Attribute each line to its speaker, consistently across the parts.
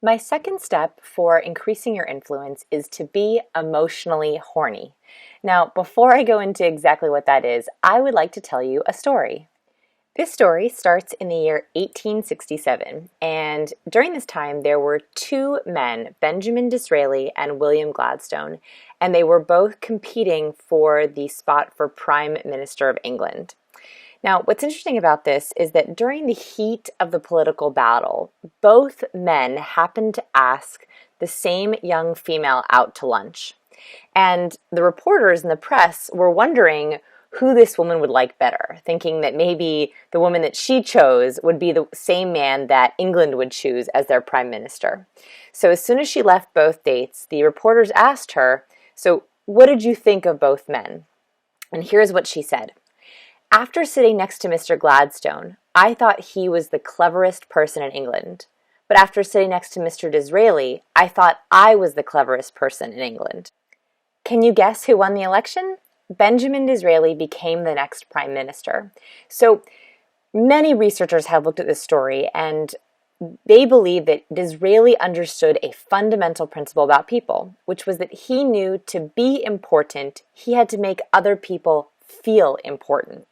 Speaker 1: My second step for increasing your influence is to be emotionally horny. Now, before I go into exactly what that is, I would like to tell you a story. This story starts in the year 1867, and during this time there were two men, Benjamin Disraeli and William Gladstone, and they were both competing for the spot for Prime Minister of England. Now, what's interesting about this is that during the heat of the political battle, both men happened to ask the same young female out to lunch. And the reporters and the press were wondering who this woman would like better, thinking that maybe the woman that she chose would be the same man that England would choose as their prime minister. So as soon as she left both dates, the reporters asked her, "So what did you think of both men?" And here's what she said. "After sitting next to Mr. Gladstone, I thought he was the cleverest person in England. But after sitting next to Mr. Disraeli, I thought I was the cleverest person in England." Can you guess who won the election? Benjamin Disraeli became the next prime minister. So many researchers have looked at this story, and they believe that Disraeli understood a fundamental principle about people, which was that he knew to be important, he had to make other people feel important.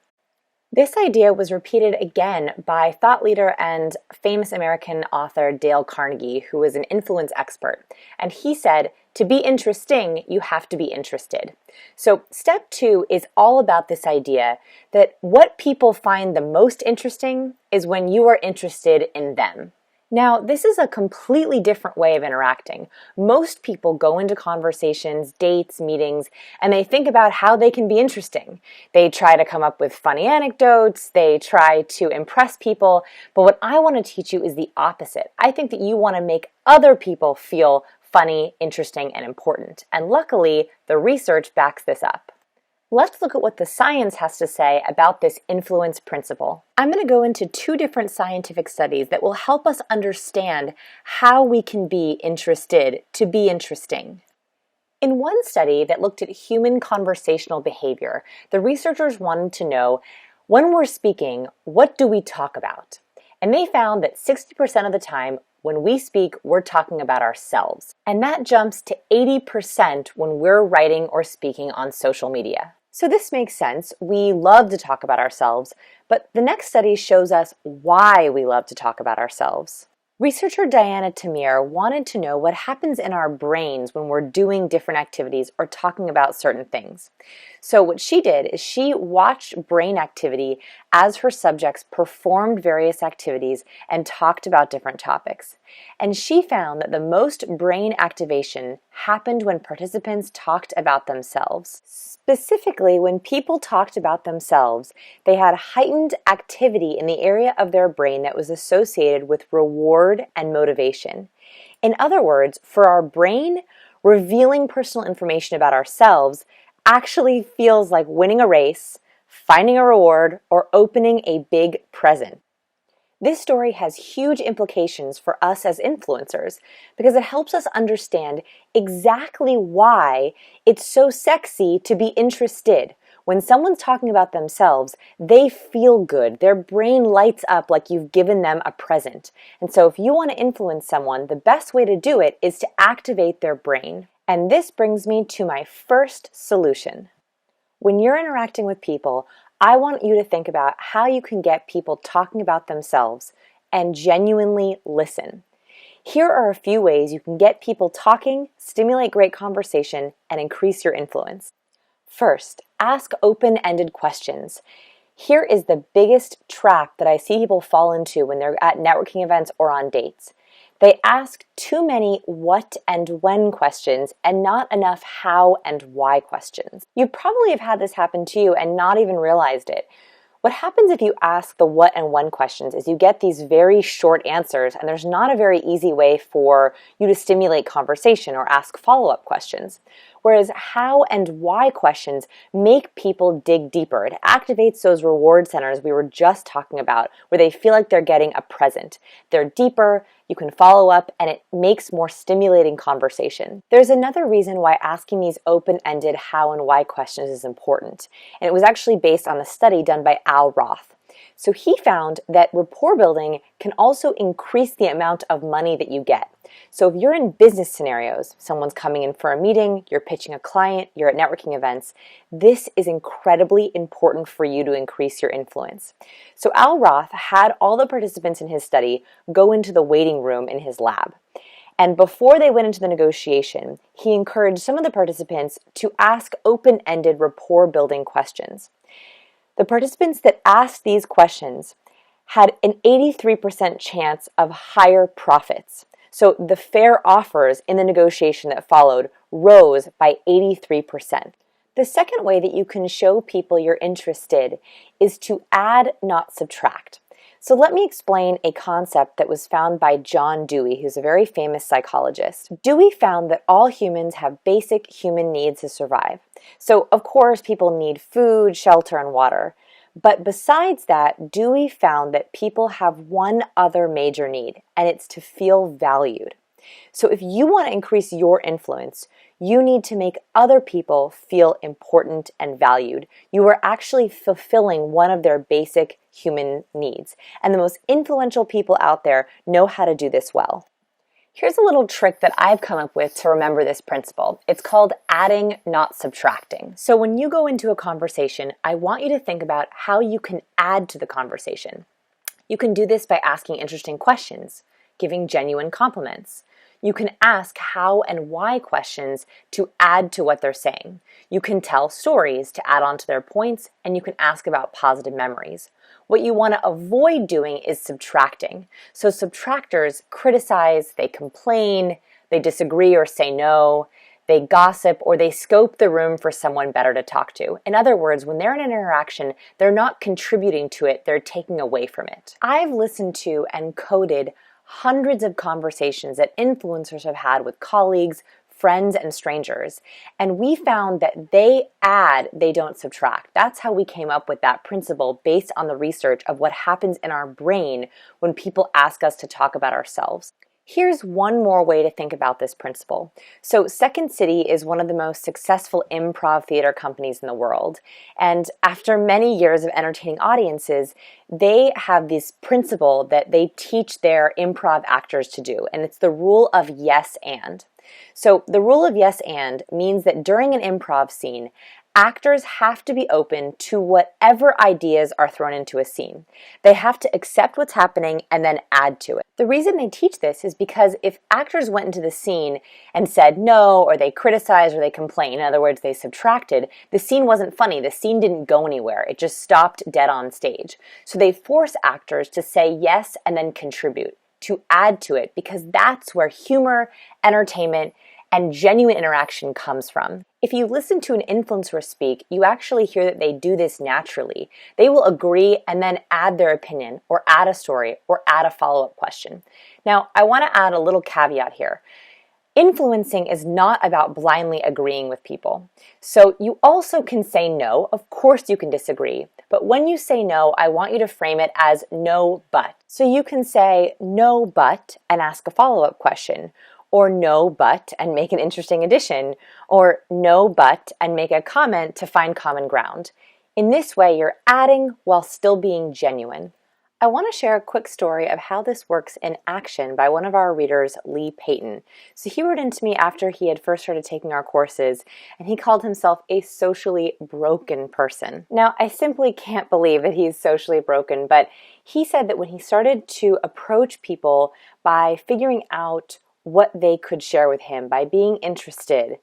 Speaker 1: This idea was repeated again by thought leader and famous American author Dale Carnegie, who was an influence expert. And he said, to be interesting, you have to be interested. So step 2 is all about this idea that what people find the most interesting is when you are interested in them. Now, this is a completely different way of interacting. Most people go into conversations, dates, meetings, and they think about how they can be interesting. They try to come up with funny anecdotes, they try to impress people, but what I want to teach you is the opposite. I think that you want to make other people feel funny, interesting, and important. And luckily, the research backs this up. Let's look at what the science has to say about this influence principle. I'm going to go into 2 different scientific studies that will help us understand how we can be interested to be interesting. In one study that looked at human conversational behavior, the researchers wanted to know, when we're speaking, what do we talk about? And they found that 60% of the time, when we speak, we're talking about ourselves. And that jumps to 80% when we're writing or speaking on social media. So this makes sense. We love to talk about ourselves, but the next study shows us why we love to talk about ourselves. Researcher Diana Tamir wanted to know what happens in our brains when we're doing different activities or talking about certain things. So what she did is she watched brain activity as her subjects performed various activities and talked about different topics. And she found that the most brain activation happened when participants talked about themselves. Specifically, when people talked about themselves, they had heightened activity in the area of their brain that was associated with reward and motivation. In other words, for our brain, revealing personal information about ourselves actually feels like winning a race, finding a reward, or opening a big present. This story has huge implications for us as influencers because it helps us understand exactly why it's so sexy to be interested. When someone's talking about themselves, they feel good. Their brain lights up like you've given them a present. And so if you want to influence someone, the best way to do it is to activate their brain. And this brings me to my first solution. When you're interacting with people, I want you to think about how you can get people talking about themselves and genuinely listen. Here are a few ways you can get people talking, stimulate great conversation, and increase your influence. First, ask open-ended questions. Here is the biggest trap that I see people fall into when they're at networking events or on dates. They ask too many what and when questions and not enough how and why questions. You probably have had this happen to you and not even realized it. What happens if you ask the what and when questions is you get these very short answers, and there's not a very easy way for you to stimulate conversation or ask follow-up questions. Whereas how and why questions make people dig deeper. It activates those reward centers we were just talking about, where they feel like they're getting a present. They're deeper, you can follow up, and it makes more stimulating conversation. There's another reason why asking these open-ended how and why questions is important, and it was actually based on a study done by Al Roth. So he found that rapport building can also increase the amount of money that you get. So if you're in business scenarios, someone's coming in for a meeting, you're pitching a client, you're at networking events, this is incredibly important for you to increase your influence. So Al Roth had all the participants in his study go into the waiting room in his lab. And before they went into the negotiation, he encouraged some of the participants to ask open-ended rapport-building questions. The participants that asked these questions had an 83% chance of higher profits. So the fair offers in the negotiation that followed rose by 83%. The second way that you can show people you're interested is to add, not subtract. So let me explain a concept that was found by John Dewey, who's a very famous psychologist. Dewey found that all humans have basic human needs to survive. So of course people need food, shelter, and water. But besides that, Dewey found that people have one other major need, and it's to feel valued. So if you want to increase your influence, you need to make other people feel important and valued. You are actually fulfilling one of their basic human needs. And the most influential people out there know how to do this well. Here's a little trick that I've come up with to remember this principle. It's called adding, not subtracting. So when you go into a conversation, I want you to think about how you can add to the conversation. You can do this by asking interesting questions, giving genuine compliments. You can ask how and why questions to add to what they're saying. You can tell stories to add on to their points, and you can ask about positive memories. What you want to avoid doing is subtracting. So subtractors criticize, they complain, they disagree or say no, they gossip, or they scope the room for someone better to talk to. In other words, when they're in an interaction, they're not contributing to it, they're taking away from it. I've listened to and coded hundreds of conversations that influencers have had with colleagues, friends, and strangers. And we found that they add, they don't subtract. That's how we came up with that principle based on the research of what happens in our brain when people ask us to talk about ourselves. Here's one more way to think about this principle. So Second City is one of the most successful improv theater companies in the world. And after many years of entertaining audiences, they have this principle that they teach their improv actors to do. And it's the rule of yes and. So the rule of yes and means that during an improv scene, actors have to be open to whatever ideas are thrown into a scene. They have to accept what's happening and then add to it. The reason they teach this is because if actors went into the scene and said no, or they criticized or they complained, in other words, they subtracted, the scene wasn't funny. The scene didn't go anywhere. It just stopped dead on stage. So they force actors to say yes and then contribute, to add to it, because that's where humor, entertainment, and genuine interaction comes from. If you listen to an influencer speak, you actually hear that they do this naturally. They will agree and then add their opinion, or add a story, or add a follow-up question. Now, I want to add a little caveat here. Influencing is not about blindly agreeing with people. So you also can say no. Of course you can disagree. But when you say no, I want you to frame it as no, but. So you can say no, but, and ask a follow-up question. Or no, but, and make an interesting addition, or no, but, and make a comment to find common ground. In this way, you're adding while still being genuine. I want to share a quick story of how this works in action by one of our readers, Lee Payton. So he wrote into me after he had first started taking our courses, and he called himself a socially broken person. Now, I simply can't believe that he's socially broken, but he said that when he started to approach people by figuring out what they could share with him, by being interested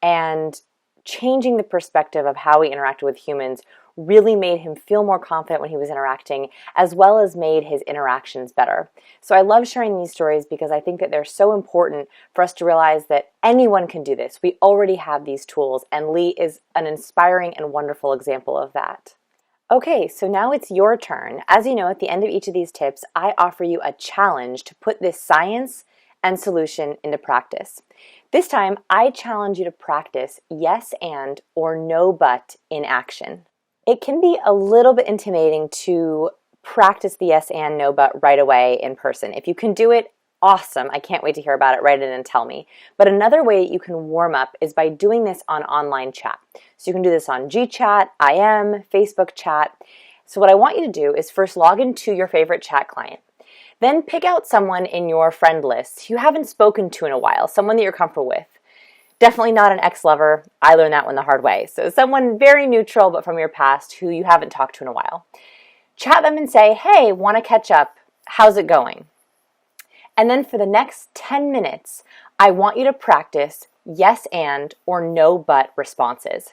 Speaker 1: and changing the perspective of how he interacted with humans, really made him feel more confident when he was interacting, as well as made his interactions better. So I love sharing these stories because I think that they're so important for us to realize that anyone can do this. We already have these tools, and Lee is an inspiring and wonderful example of that. Okay, so now it's your turn. As you know, at the end of each of these tips, I offer you a challenge to put this science and solution into practice. This time, I challenge you to practice yes and or no but in action. It can be a little bit intimidating to practice the yes and no but right away in person. If you can do it, awesome. I can't wait to hear about it. Write it in and tell me. But another way you can warm up is by doing this on online chat. So you can do this on GChat, IM, Facebook chat. So what I want you to do is first log into your favorite chat client. Then pick out someone in your friend list you haven't spoken to in a while, someone that you're comfortable with. Definitely not an ex-lover. I learned that one the hard way. So someone very neutral but from your past who you haven't talked to in a while. Chat them and say, hey, want to catch up? How's it going? And then for the next 10 minutes, I want you to practice yes and or no but responses.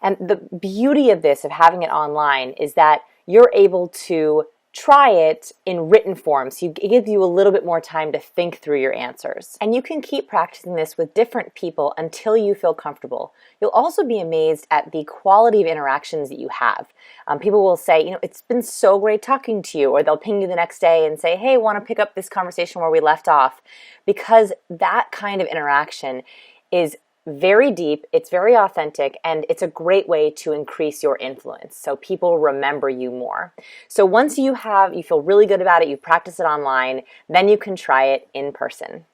Speaker 1: And the beauty of this, of having it online, is that you're able to try it in written form, so it gives you a little bit more time to think through your answers. And you can keep practicing this with different people until you feel comfortable. You'll also be amazed at the quality of interactions that you have. People will say, it's been so great talking to you, or they'll ping you the next day and say, hey, want to pick up this conversation where we left off, because that kind of interaction is very deep, it's very authentic, and it's a great way to increase your influence so people remember you more. So once you feel really good about it, you've practiced it online, then you can try it in person.